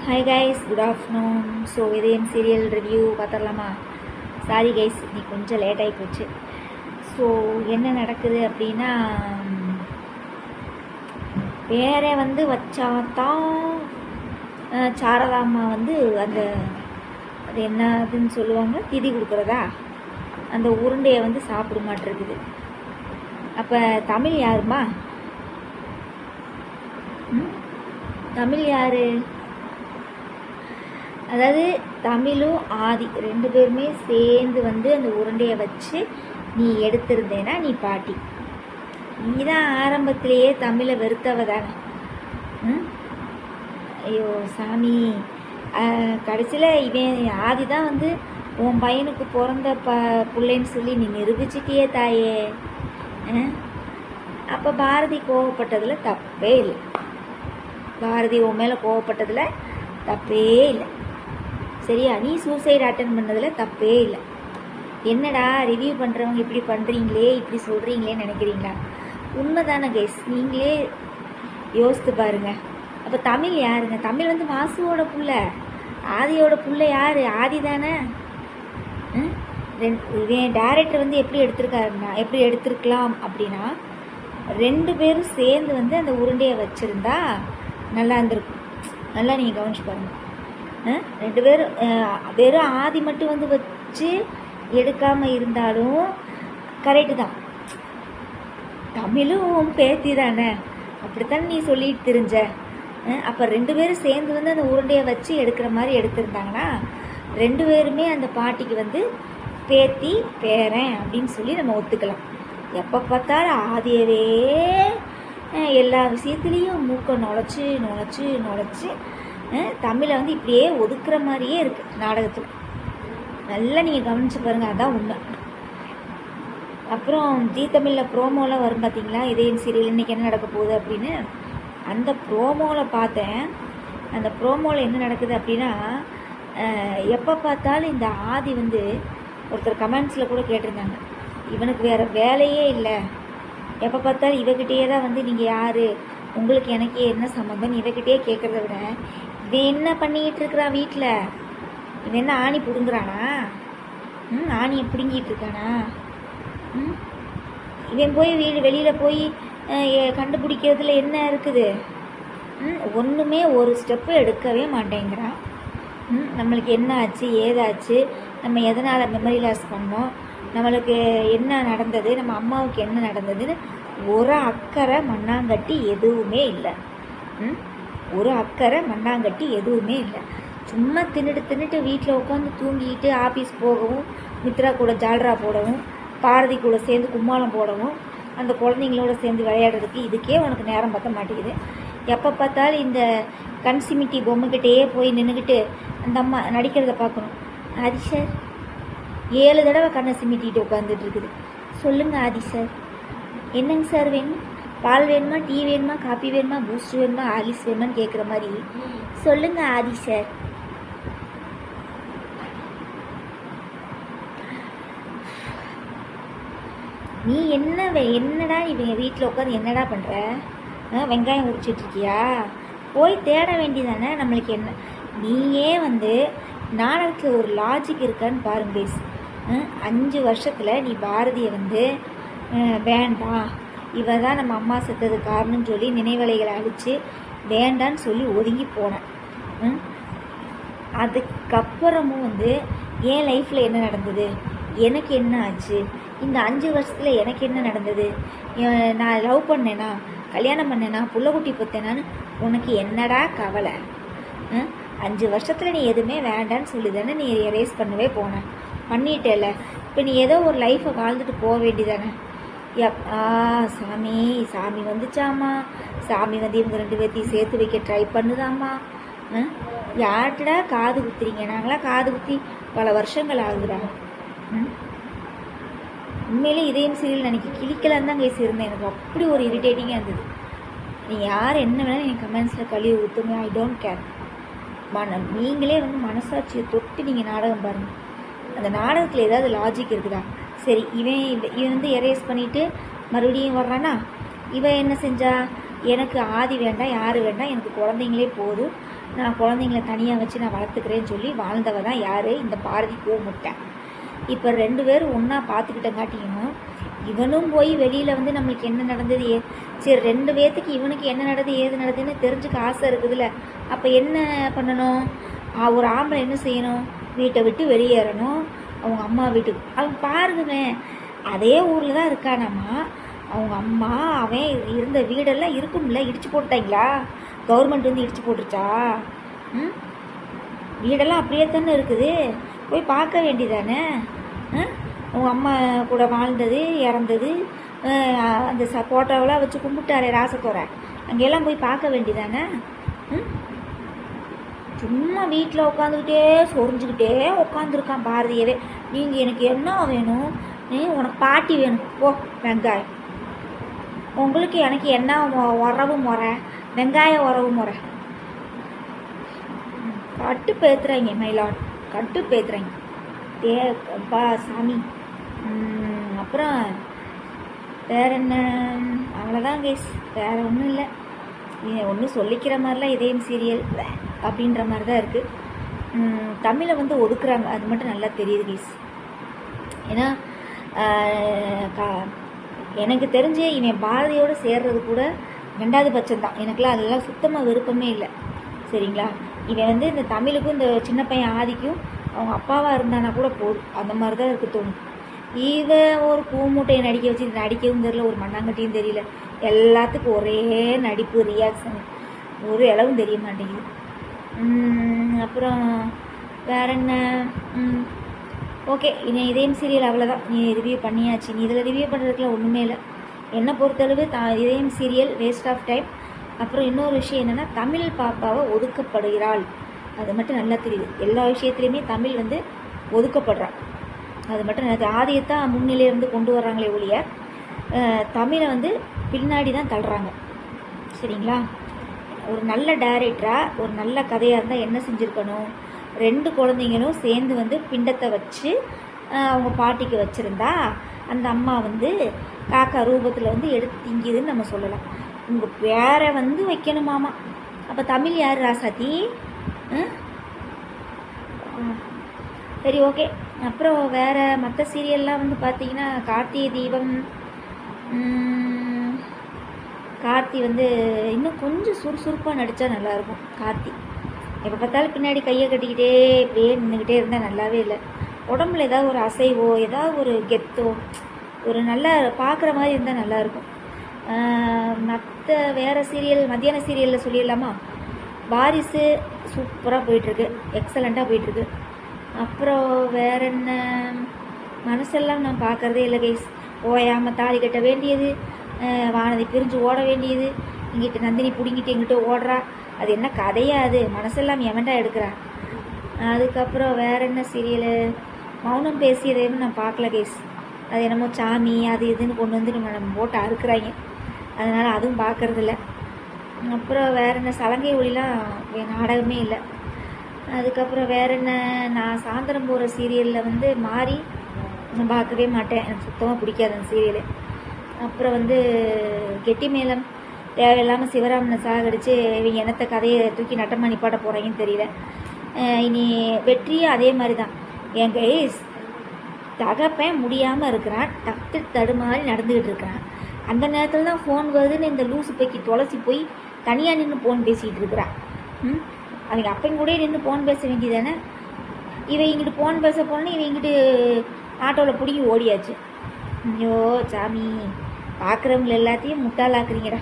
Hi guys, good afternoon. So இதயம் serial review பார்த்துடலாமா? Sorry guys, நீ கொஞ்சம் லேட் ஆகி போச்சு. ஸோ என்ன நடக்குது அப்படின்னா, பேரை வச்சாதான் சாரதாம்மா அந்த அது என்னதுன்னு சொல்லுவாங்க, திதி கொடுக்குறதா, அந்த உருண்டையை சாப்பிட மாட்டிருக்குது. அப்போ தமிழ் யாருமா? தமிழ் யாரு? அதாவது தமிழும் ஆதி ரெண்டு பேருமே சேர்ந்து அந்த உருண்டையை வச்சு நீ எடுத்திருந்தேன்னா நீ பாட்டி. நீ தான் ஆரம்பத்திலேயே தமிழை வெறுத்தவ தானே. ஐயோ சாமி, கடைசியில் இவன் ஆதி தான் உன் பையனுக்கு பிறந்த பிள்ளைன்னு சொல்லி நீ நிரூபிச்சிட்டியே தாயே. அப்போ பாரதி கோவப்பட்டதில் தப்பே இல்லை. பாரதி உன் மேலே கோவப்பட்டதில் தப்பே இல்லை, சரியா? நீ சூசைட் அட்டன் பண்ணதில் தப்பே இல்லை. என்னடா ரிவ்யூ பண்ணுறவங்க இப்படி பண்ணுறீங்களே, இப்படி சொல்கிறீங்களேன்னு நினைக்கிறீங்களா? உண்மை தானே கைஸ், நீங்களே யோசித்து பாருங்க. அப்போ தமிழ் யாருங்க? தமிழ் வாசுவோட புள்ள, ஆதியோட புள்ள யார்? ஆதி தானே. இவன் டேரக்டர் எப்படி எடுத்திருக்காருன்னா, எப்படி எடுத்திருக்கலாம் அப்படின்னா, ரெண்டு பேரும் சேர்ந்து அந்த உருண்டையை வச்சுருந்தா நல்லா இருந்திருக்கும். நல்லா நீங்கள் கவனிச்சு பாருங்கள். ரெண்டு பேரும் வெறும் ஆதி மட்டும் வச்சு எடுக்காமல் இருந்தாலும் கரெக்டு தான். தமிழும் பேத்தி தானே, அப்படித்தானே நீ சொல்லிட்டு தெரிஞ்ச. அப்போ ரெண்டு பேரும் சேர்ந்து அந்த உருண்டையை வச்சு எடுக்கிற மாதிரி எடுத்திருந்தாங்கன்னா ரெண்டு பேருமே அந்த பாட்டிக்கு பேத்தி பேரன் அப்படின்னு சொல்லி நம்ம ஒத்துக்கலாம். எப்போ பார்த்தாலும் ஆதியவே எல்லா விஷயத்துலேயும் மூக்கை நுழைச்சி நுழைச்சி நுழைச்சி தமிழை இப்படியே ஒதுக்குற மாதிரியே இருக்குது நாடகத்தில். நல்லா நீங்கள் கவனித்து பாருங்கள், அதான் உண்மை. அப்புறம் ஜி தமிழில் ப்ரோமோலாம் வரும் பார்த்தீங்களா, இதயம் சீரியல் இன்றைக்கி என்ன நடக்க போகுது அப்படின்னு. அந்த ப்ரோமோவில் பார்த்தேன். அந்த ப்ரோமோவில் என்ன நடக்குது அப்படின்னா, எப்போ பார்த்தாலும் இந்த ஆதி ஒருத்தர் கமெண்ட்ஸில் கூட கேட்டிருந்தாங்க, இவனுக்கு வேறு வேலையே இல்லை, எப்போ பார்த்தாலும் இவகிட்டே தான் நீங்கள் யார், உங்களுக்கு எனக்கு என்ன சம்மந்தம், இவகிட்டே கேட்குறத விட இவன் என்ன பண்ணிக்கிட்டு இருக்கிறான் வீட்டில், இவன் என்ன ஆணி பிடுங்குறானா, ஆணியை பிடுங்கிட்டு இருக்கானா, இவன் போய் வெளியில் போய் கண்டுபிடிக்கிறதுல என்ன இருக்குது? ஒன்றுமே ஒரு ஸ்டெப்பு எடுக்கவே மாட்டேங்கிறான். நம்மளுக்கு என்ன ஆச்சு, ஏதாச்சு, நம்ம எதனால் மெமரி லாஸ் பண்ணோம், நம்மளுக்கு என்ன நடந்தது, நம்ம அம்மாவுக்கு என்ன நடந்ததுன்னு ஒரு அக்கறை மண்ணாங்கட்டி எதுவுமே இல்லை. ஒரு அக்கறை மண்ணாங்கட்டி எதுவுமே இல்லை. சும்மா தின்னுட்டு வீட்டில் உட்காந்து தூங்கிட்டு ஆஃபீஸ் போகவும், மித்ரா கூட ஜால்ரா போடவும், பாரதி கூட சேர்ந்து கும்மாளம் போடவும், அந்த குழந்தைங்களோட சேர்ந்து விளையாடுறதுக்கு இதுக்கே உனக்கு நேரம் பற்ற மாட்டேங்குது. எப்போ பார்த்தாலும் இந்த கன்சிமிட்டி பொம்மைக்கிட்டேயே போய் நின்றுக்கிட்டு அந்த அம்மா நடிக்கிறத பார்க்கணும். ஆதி சார் 7 தடவை கண்ணை சிமிட்டிட்டு உட்காந்துட்டு இருக்குது. சொல்லுங்கள் ஆதி சார், என்னங்க சார் வேணும்? பால் வேணுமா, டீ வேணுமா, காஃபி வேணுமா, பூஸ்ட் வேணுமா, ஆலிஸ் வேணுமான்னு கேட்குற மாதிரி சொல்லுங்கள் ஆதி சார். நீ என்னடா இவங்க வீட்டில் உட்காந்து என்னடா பண்ணுற? வெங்காயம் உரிச்சிட்ருக்கியா? போய் தேட வேண்டியதானே. நம்மளுக்கு என்ன, நீயே நாடகத்தில் ஒரு லாஜிக் இருக்கான்னு பாருங்க பேஸ். 5 வருஷத்தில் நீ பாரதியை வேண்டாம், இவ தான் நம்ம அம்மா செத்தது காரணம்னு சொல்லி நினைவலைகளை அழித்து வேண்டான்னு சொல்லி ஒதுங்கி போனேன். அதுக்கப்புறமும் என் லைஃப்பில் என்ன நடந்தது, எனக்கு என்ன ஆச்சு, இந்த 5 வருஷத்தில் எனக்கு என்ன நடந்தது, நான் லவ் பண்ணேனா, கல்யாணம் பண்ணேனா, புள்ளக்குட்டி பொத்தேனான்னு உனக்கு என்னடா கவலை? 5 வருஷத்தில் நீ எதுவுமே வேண்டான்னு சொல்லி தானே நீ எரேஸ் பண்ணவே போனேன், பண்ணிட்டேல. இப்போ நீ ஏதோ ஒரு லைஃப்பை வாழ்ந்துட்டு போக வேண்டியதானே. சாமி சாமி வந்துச்சாமா, சாமி இவங்க 2 பேர்த்தையும் சேர்த்து வைக்க ட்ரை பண்ணுதாம்மா. யார்கிட்டடா காது குத்துறீங்க? நாங்களாம் காது குத்தி பல வருஷங்கள் ஆகுதுடா. உண்மையிலே இதயம் சீரியல் நினைக்க கிளிக்கலான்னு தான் கேஸ் இருந்தேன். எனக்கு அப்படி ஒரு இரிட்டேட்டிங்காக இருந்தது. நீங்கள் யார் என்ன வேணாலும் நீங்கள் கமெண்ட்ஸில் கழுவி ஊற்றுங்க, ஐ டோன்ட் கேர். நீங்களே மனசாட்சியை தொட்டு நீங்கள் நாடகம் பாருங்கள். அந்த நாடகத்தில் ஏதாவது லாஜிக் இருக்குதா? சரி, இவன் எரேஸ் பண்ணிவிட்டு மறுபடியும் வர்றானா? இவன் என்ன செஞ்சா, எனக்கு ஆதி வேண்டாம், யார் வேண்டாம், எனக்கு குழந்தைங்களே போதும், நான் குழந்தைங்கள தனியாக வச்சு நான் வளர்த்துக்கிறேன்னு சொல்லி வாழ்ந்தவ தான் யார்? இந்த பாரதி பூமுட்டை. இப்போ 2 பேரும் ஒன்றா பார்த்துக்கிட்டங்காட்டியும் இவனும் போய் வெளியில் வந்து நம்மளுக்கு என்ன நடந்தது சரி 2 பேர்த்துக்கு இவனுக்கு என்ன நடந்தது ஏது நடந்ததுன்னு தெரிஞ்சுக்க ஆசை இருக்குதுல்ல. அப்போ என்ன பண்ணணும்? ஒரு ஆம்பளை என்ன செய்யணும்? வீட்டை விட்டு வெளியேறணும், அவங்க அம்மா வீட்டுக்கு. அவங்க பாருங்களேன், அதே ஊரில் தான் இருக்கானாம்மா. அவங்க அம்மா அவன் இருந்த வீடெல்லாம் இருக்கும்ல, இடிச்சு போட்டுட்டாங்களா? கவர்மெண்ட் வந்து இடிச்சு போட்டுருச்சா? வீடெல்லாம் அப்படியே தானே இருக்குது. போய் பார்க்க வேண்டியதானே? உங்கள் அம்மா கூட வாழ்ந்தது இறந்தது அந்த ஃபோட்டோவெல்லாம் வச்சு கும்பிட்டாரே ராசத்தோரை, அங்கெல்லாம் போய் பார்க்க வேண்டியதானே? சும்மா வீட்டில் உட்காந்துக்கிட்டே சொரிஞ்சுக்கிட்டே உட்காந்துருக்கான் பாரதியவே. நீங்கள் எனக்கு என்ன வேணும்? உனக்கு பாட்டி வேணும் போ வெங்காயம். உங்களுக்கு எனக்கு என்ன உறவு முறை? வெங்காய உறவு முறை. கட்டு பேத்துறாங்க மயிலாட், கட்டு பேத்துறாங்க. அப்பா சாமி. அப்புறம் வேற என்ன? அவ்வளோதான் கேஸ், வேற ஒன்றும் இல்லை. ஒன்றும் சொல்லிக்கிற மாதிரிலாம் இதயம் சீரியல் அப்படின்ற மாதிரி தான் இருக்குது. தமிழை வந்து ஒதுக்குறாங்க, அது மட்டும் நல்லா தெரியுது கேஸ். ஏன்னா எனக்கு தெரிஞ்சு இவன் பாரதியோடு சேர்றது கூட 2வது பட்சம்தான். எனக்குலாம் அதெல்லாம் சுத்தமாக விருப்பமே இல்லை. சரிங்களா? இவன் வந்து இந்த தமிழுக்கும் இந்த சின்ன பையன் ஆதிக்கும் அவங்க அப்பாவாக இருந்தானா கூட போதும், அந்த மாதிரி தான் இருக்குது தோணும். இவன் ஒரு பூமூட்டையை நடிக்க வச்சு நடிக்கவும் தெரியல, ஒரு மண்ணாங்கட்டியும் தெரியல. எல்லாத்துக்கும் ஒரே நடிப்பு, ரியாக்ஷன், ஒரு அளவும் தெரிய மாட்டேங்குது. அப்புறம் வேற என்ன? ஓகே, இனி இதயம் சீரியல் அவ்வளோதான். நீ ரிவ்யூ பண்ணியாச்சு. நீ இதில் ரிவ்யூ பண்ணுறதுக்குலாம் ஒன்றுமே இல்லை. என்னை பொறுத்தளவு இதயம் சீரியல் வேஸ்ட் ஆஃப் டைம். அப்புறம் இன்னொரு விஷயம் என்னென்னா, தமிழ் பாப்பாவை ஒதுக்கப்படுகிறாள், அது மட்டும் நல்லா தெரியுது. எல்லா விஷயத்துலையுமே தமிழ் வந்து ஒதுக்கப்படுறான், அது மட்டும் எனக்கு ஆதியத்தான் முன்னிலையிலேருந்து கொண்டு வர்றாங்களே ஒழிய தமிழை வந்து பின்னாடி தான் தள்ளுறாங்க. சரிங்களா? ஒரு நல்ல டைரக்டராக ஒரு நல்ல கதையாக இருந்தால் என்ன செஞ்சுருக்கணும்? 2 குழந்தைங்களும் சேர்ந்து வந்து பிண்டத்தை வச்சு அவங்க பாட்டிக்கு வச்சுருந்தா அந்த அம்மா வந்து காக்கா ரூபத்தில் வந்து எடுத்து திங்கிதுன்னு நம்ம சொல்லலாம். உங்கள் பேரை வந்து வைக்கணுமாமா. அப்போ தமிழ் யார் ராசாத்தி? சரி, ஓகே. அப்புறம் வேறு மற்ற சீரியல்லாம் வந்து பார்த்தீங்கன்னா, கார்த்திகை தீபம். கார்த்தி வந்து இன்னும் கொஞ்சம் சுறுசுறுப்பாக நடித்தா நல்லாயிருக்கும். கார்த்தி எப்போ பார்த்தாலும் பின்னாடி கையை கட்டிக்கிட்டே இப்படியே நின்றுக்கிட்டே இருந்தால் நல்லாவே இல்லை. உடம்புல ஏதாவது ஒரு அசைவோ ஏதாவது ஒரு கெத்தோ ஒரு நல்லா பார்க்குற மாதிரி இருந்தால் நல்லாயிருக்கும். மற்ற வேறு சீரியல் மத்தியான சீரியலில் சொல்லிடலாமா? வாரிசு சூப்பராக போயிட்டுருக்கு, எக்ஸலண்ட்டாக போயிட்டுருக்கு. அப்புறம் வேற என்ன? மனசெல்லாம் நான் பார்க்குறதே இல்லை கைஸ். ஓயாமல் தாலி கட்ட வேண்டியது, வானதி பிரிஞ்சு ஓட வேண்டியது, இங்கிட்ட நந்தினி பிடிங்கிட்டு எங்கிட்ட ஓடுறா. அது என்ன கதையா? அது மனசெல்லாம் எவன்டா எடுக்கிறா? அதுக்கப்புறம் வேற என்ன சீரியலு? மௌனம் பேசியதேன்னு நான் பார்க்கல கைஸ். அது என்னமோ சாமி அது இதுன்னு கொண்டு வந்து நம்ம போட்டு அறுக்குறாங்க, அதனால் அதுவும் பார்க்குறதில்ல. அப்புறம் வேற என்ன? சலங்கை ஒளிலாம் நாடகமே இல்லை. அதுக்கப்புறம் வேற என்ன? நான் சாயந்தரம் போகிற சீரியலில் வந்து மாறி நான் பார்க்கவே மாட்டேன், எனக்கு சுத்தமாக பிடிக்காது அந்த சீரியலு. அப்புறம் வந்து கெட்டி மேளம் தேவையில்லாமல் சிவராமனை சாகடிச்சு இவங்க என்னத்த கதையை தூக்கி நட்டமாக நிப்பாட்ட போகிறாங்கன்னு தெரியல. இனி வெற்றியும் அதே மாதிரி தான். என் கைஸ் தகப்பேன் முடியாமல் இருக்கிறான், தட்டு தடுமாறி நடந்துக்கிட்டு இருக்கிறான். அந்த நேரத்தில் தான் ஃபோன் வருதுன்னு இந்த லூசு பைக்கி தொலைச்சி போய் தனியாக நின்று ஃபோன் பேசிகிட்டு இருக்கிறான். அவங்க அப்பையும் கூட நின்று ஃபோன் பேச வேண்டியதானே? இவன் இங்கிட்டு ஃபோன் பேச போனோன்னு இவன் இங்கிட்டு ஆட்டோவில் பிடிங்கி ஓடியாச்சு. ஐயோ சாமி, பார்க்குறவங்க எல்லாத்தையும் முட்டாளாக்குறீங்கடா.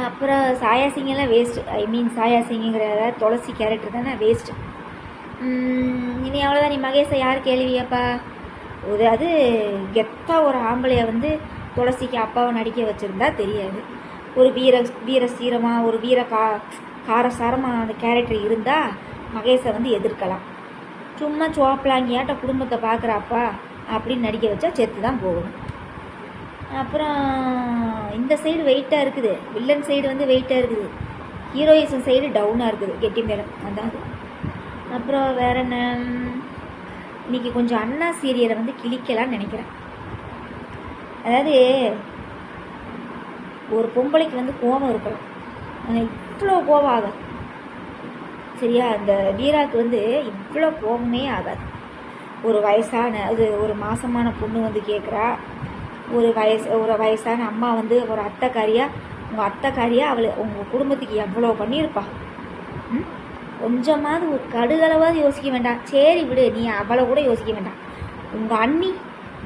அப்புறம் சாயா சிங்கெல்லாம் வேஸ்ட்டு. ஐ மீன் சாயா சிங்குங்கிற துளசி கேரக்டர் தானே வேஸ்ட்டு. இனி அவ்வளோதான். நீ மகேஷை யார் கேள்வியாப்பா? அது கெத்தாக ஒரு ஆம்பளையை வந்து துளசிக்கு அப்பாவை நடிக்க வச்சுருந்தா தெரியாது. ஒரு வீர சீரமாக ஒரு காரசாரமாக அந்த கேரக்டர் இருந்தால் மகேஷை வந்து எதிர்க்கலாம். சும்மா சோப்பலாங்கியாட்ட குடும்பத்தை பார்க்குறாப்பா அப்படின்னு நடிக்க வச்சா செத்து தான் போகணும். அப்புறம் இந்த சைடு வெயிட்டாக இருக்குது, வில்லன் சைடு வந்து வெயிட்டாக இருக்குது, ஹீரோயிசம் சைடு டவுனாக இருக்குது கெட்டி மேளம். அதான். அப்புறம் வேற என்ன? இன்றைக்கி கொஞ்சம் அண்ணா சீரியலை வந்து கிழிக்கலான்னு நினைக்கிறேன். அதாவது ஒரு பொம்பளைக்கு வந்து கோபம் இருக்கலாம், அவ்வளோ கோவம் ஆகாது. சரியா? அந்த வீராவுக்கு வந்து இவ்வளோ கோபமே ஆகாது. ஒரு வயசான ஒரு மாசமான பொண்ணு வந்து கேட்குறா, ஒரு வயசான அம்மா வந்து ஒரு அத்தைக்காரியா, உங்கள் அத்தைக்காரியா உங்கள் குடும்பத்துக்கு எவ்வளோ பண்ணியிருப்பா. கொஞ்சமாவது ஒரு கடுகளவாவது யோசிக்க வேண்டாம். சரி விடு, நீ அவளை கூட யோசிக்க வேண்டாம். உங்கள் அண்ணி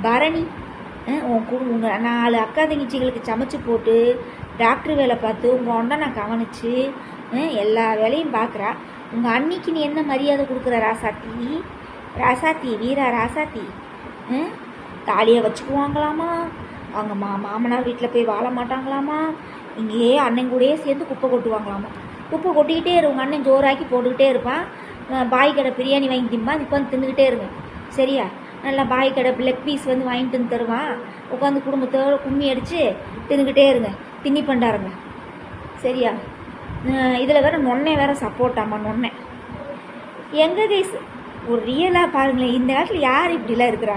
பரணி உங்கள் 4 அக்கா தங்கச்சிகளுக்கு சமைச்சு போட்டு டாக்டர் வேலை பார்த்து உங்கள் ஒன்றை கவனித்து எல்லா வேலையும் பார்க்குறா. உங்கள் அன்னிக்கு நீ என்ன மரியாதை கொடுக்குற ராசாத்தி வீரா ராசாத்தி? தாலியை வச்சுக்குவாங்களாமா, அவங்க மாமனார் வீட்டில் போய் வாழ மாட்டாங்களாமா, இங்கேயே அண்ணன் கூடயே சேர்ந்து குப்பை கொட்டுவாங்களாமா. குப்பை கொட்டிக்கிட்டே உங்கள் அண்ணன் ஜோராக்கி போட்டுக்கிட்டே இருப்பான். பாய் கடை பிரியாணி வாங்கி திம்பான், உட்காந்து தின்னுக்கிட்டே இருங்க. சரியா? நல்லா பாய் கடை லெக் பீஸ் வந்து வாங்கிட்டு வந்து தருவான், உட்காந்து குடும்பத்தோடு கும்மி அடித்து தின்னுக்கிட்டே இருங்க, தின்னி பண்டாருங்க. சரியா? இதில் வேறு நொன்னே வேறு சப்போர்ட்டாமா. நொன்னே எங்கே கைஸ் ஒரு ரியலாக பாருங்களேன், இந்த காலத்தில் யார் இப்படிலாம் இருக்கிறா?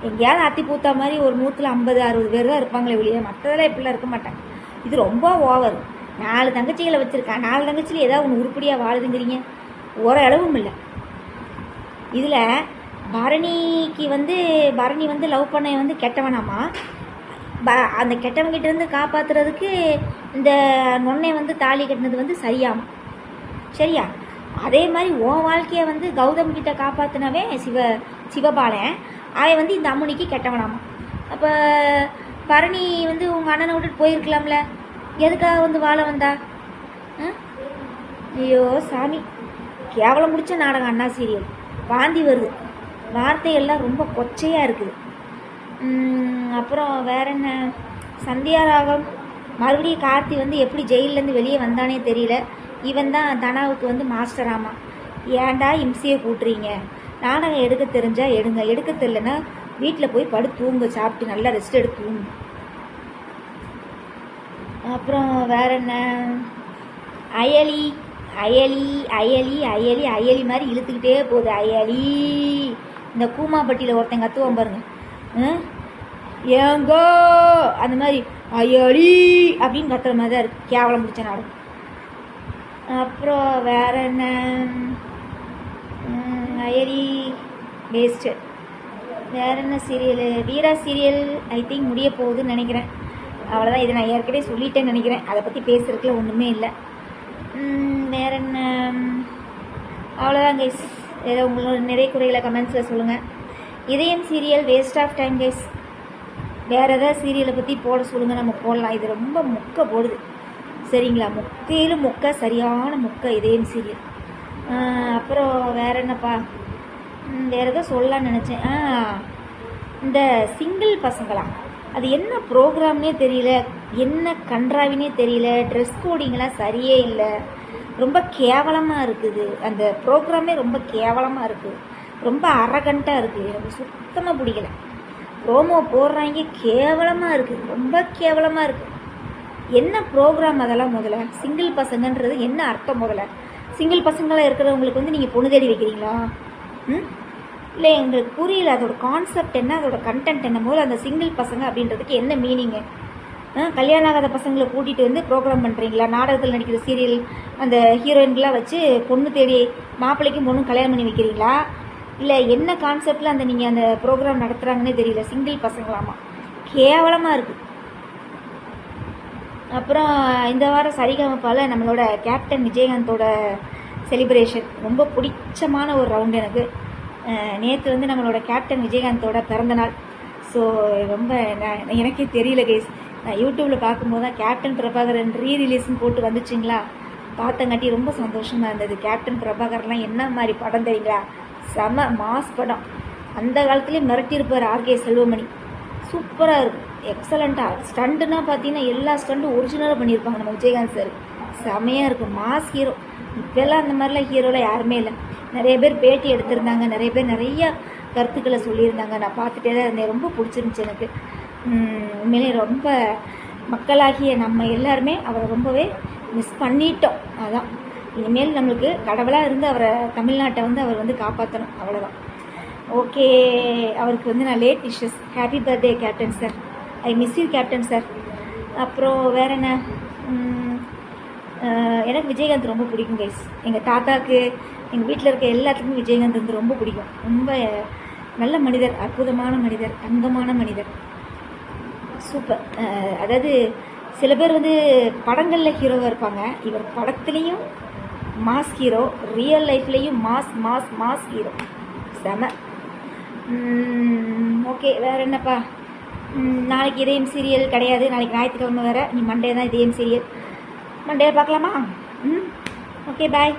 எங்கேயாவது அத்தி பூத்தா மாதிரி ஒரு 150-60 பேர் தான் இருப்பாங்களே வெளியே, மற்றதெல்லாம் இப்படிலாம் இருக்க மாட்டாங்க. இது ரொம்ப ஓவர். 4 தங்கச்சிகளை வச்சுருக்கா, 4 தங்கச்சியில் ஏதாவது ஒன்று உருப்படியாக வாழுதுங்கிறீங்க? ஓரளவும் இல்லை. இதில் பரணி வந்து லவ் பண்ண வந்து கெட்டவனாமா. அந்த கெட்டவங்கிட்டேருந்து காப்பாற்றுறதுக்கு இந்த நொன்னை வந்து தாலி கட்டினது வந்து சரியாமா. சரியா? அதே மாதிரி உன் வாழ்க்கையை வந்து கௌதம் கிட்ட காப்பாற்றினவே சிவபாலன், அவன் வந்து இந்த அம்முனிக்கு கெட்டவனாமா. அப்போ பரணி வந்து உங்கள் அண்ணனை விட்டுட்டு போயிருக்கலாம்ல, எதுக்காக வந்து வாழ வந்தா? ஐயோ சாமி, கேவலம் முடிச்ச நாடகம் அண்ணா சீரியல். வாந்தி வருது, வார்த்தையெல்லாம் ரொம்ப கொச்சையாக இருக்குது. அப்புறம் வேற என்ன? சந்தியாராகம் மறுபடியும் கார்த்தி வந்து எப்படி ஜெயிலேருந்து வெளியே வந்தானே தெரியல. இவன் தான் தனாவுக்கு வந்து மாஸ்டர். ஆமாம், ஏன்டா இம்சியை கூட்டுறீங்க? நாடகம் எடுக்க தெரிஞ்சா எடுங்க, எடுக்க தெரியலன்னா வீட்டில் போய் தூங்க, சாப்பிட்டு நல்லா ரெஸ்ட் எடுத்து தூங்க. அப்புறம் வேற என்ன? அயலி அயலி அயலி அயலி அயலி மாதிரி இழுத்துக்கிட்டே போகுது. அயலி இந்த கூமாப்பட்டியில் ஒருத்தங்க கத்துவோம் பாருங்க, ஏங்கோ அந்த மாதிரி அயலி அப்படின்னு கத்துற மாதிரி தான் இருக்குது. கேவலம் முடிச்ச நாடகம். அப்புறம் வேற என்ன? அயலி வேஸ்ட்டு. வேற என்ன serial? Veera serial I think முடிய போகுதுன்னு நினைக்கிறேன். அவ்வளோதான். இதை நான் ஏற்கனவே சொல்லிட்டேன்னு நினைக்கிறேன். அதை பற்றி பேசுறதுக்குள்ள ஒன்றுமே இல்லை. வேற என்ன? அவ்வளோதான் கைஸ். ஏதோ உங்களோட நிறைய குறைகளை கமெண்ட்ஸில் சொல்லுங்கள். இதயம் serial waste of time guys. வேறு ஏதாவது சீரியலை பற்றி போட சொல்லுங்கள், நம்ம போடலாம். இது ரொம்ப மொக்க போடுது. சரிங்களா? மொக்கையிலும் மொக்க, சரியான மொக்க இதயம் சீரியல். அப்புறம் வேற என்னப்பா? வேறு எதோ சொல்லலான்னு நினச்சேன். இந்த சிங்கிள் பசங்களா, அது என்ன ப்ரோக்ராம்னே தெரியல, என்ன கன்றாவினே தெரியல. ட்ரெஸ் கோடிங்கெலாம் சரியே இல்லை, ரொம்ப கேவலமாக இருக்குது. அந்த ப்ரோக்ராமே ரொம்ப கேவலமாக இருக்குது, ரொம்ப அரகண்ட்டாக இருக்குது. எனக்கு சுத்தமாக பிடிக்கல. ப்ரோமோ போடுறாங்க, கேவலமாக இருக்குது, ரொம்ப கேவலமாக இருக்குது. என்ன ப்ரோக்ராம் அதெல்லாம்? முதல்ல சிங்கிள் பசங்கன்றது என்ன அர்த்தம்? முதல்ல சிங்கிள் பசங்களாக இருக்கிறவங்களுக்கு வந்து நீங்கள் பொண்ணு தேடி வைக்கிறீங்களா? இல்லை, எங்களுக்கு புரியல. அதோட கான்செப்ட் என்ன, அதோட கண்டென்ட் என்ன? போது அந்த சிங்கிள் பசங்க அப்படின்றதுக்கு என்ன மீனிங்கு? கல்யாணம் ஆகாத பசங்களை கூட்டிகிட்டு வந்து ப்ரோக்ராம் பண்ணுறீங்களா? நாடகத்தில் நடிக்கிற சீரியல் அந்த ஹீரோயின்களாம் வச்சு பொண்ணு தேடி மாப்பிள்ளைக்கும் பொண்ணும் கல்யாணம் பண்ணி வைக்கிறீங்களா? இல்லை என்ன கான்செப்டில் நீங்கள் அந்த ப்ரோக்ராம் நடத்துகிறாங்கன்னே தெரியல. சிங்கிள் பசங்களாமா, கேவலமாக இருக்குது. அப்புறம் இந்த வாரம் சரிகமப்பால் நம்மளோட கேப்டன் விஜயகாந்தோட செலிப்ரேஷன் ரொம்ப பிடிச்சமான ஒரு ரவுண்டு எனக்கு. நேற்று வந்து நம்மளோட கேப்டன் விஜயகாந்தோட பிறந்தநாள். ஸோ ரொம்ப எனக்கே தெரியல கைஸ். நான் யூடியூப்பில் பார்க்கும்போது தான் கேப்டன் பிரபாகரன் ரீரிலீஸ்ன்னு போட்டு வந்துச்சுங்களா, பார்த்தங்காட்டி ரொம்ப சந்தோஷமாக இருந்தது. கேப்டன் பிரபாகர்லாம் என்ன மாதிரி படம் தெரியுங்களா? செம மாஸ் படம். அந்த காலத்துலேயே மிரட்டியிருப்பார் ஆர்கே செல்வமணி. சூப்பராக இருக்கும், எக்ஸலண்ட்டாக. ஸ்டண்ட்டுன்னா பார்த்தீங்கன்னா எல்லா ஸ்டண்ட்டும் ஒரிஜினலாக பண்ணியிருப்பாங்க நம்ம விஜயகாந்த் சார். செமையாக இருக்கும், மாஸ் ஹீரோ. இப்போல்லாம் அந்த மாதிரிலாம் ஹீரோலாம் யாருமே இல்லை. நிறைய பேர் பேட்டி எடுத்திருந்தாங்க, நிறைய பேர் நிறைய கருத்துக்களை சொல்லியிருந்தாங்க. நான் பார்த்துட்டே தான் இருந்தேன், ரொம்ப பிடிச்சிருந்துச்சி எனக்கு. உண்மையிலே ரொம்ப மக்களாகிய நம்ம எல்லாருமே அவரை ரொம்பவே மிஸ் பண்ணிட்டோம். அதான் இனிமேல் நம்மளுக்கு கடவுளாக இருந்து அவரை தமிழ்நாட்டை வந்து அவர் வந்து காப்பாற்றணும், அவ்வளோதான். ஓகே, அவருக்கு வந்து நான் late wishes. Happy birthday captain sir, I miss you captain sir. அப்புறம் வேறு என்ன? எனக்கு விஜயகாந்த் ரொம்ப பிடிக்கும் கைஸ். எங்கள் தாத்தாவுக்கு, எங்கள் வீட்டில் இருக்க எல்லாத்துக்குமே விஜயகாந்த் வந்து ரொம்ப பிடிக்கும். ரொம்ப நல்ல மனிதர், அற்புதமான மனிதர், தங்கமான மனிதர், சூப்பர். அதாவது சில பேர் வந்து படங்களில் ஹீரோவாக இருப்பாங்க, இவர் படத்துலேயும் மாஸ் ஹீரோ, ரியல் லைஃப்லேயும் மாஸ் மாஸ் மாஸ் ஹீரோ, செம. ஓகே, வேறு என்னப்பா? நாளைக்கு இதயம் சீரியல் கிடையாது, நாளைக்கு ஞாயிற்றுக்கிழமை வேறு, நீ மண்டே தான் இதயம் சீரியல். மண்டே பார்க்கலாமா? ஓகே, பாய்.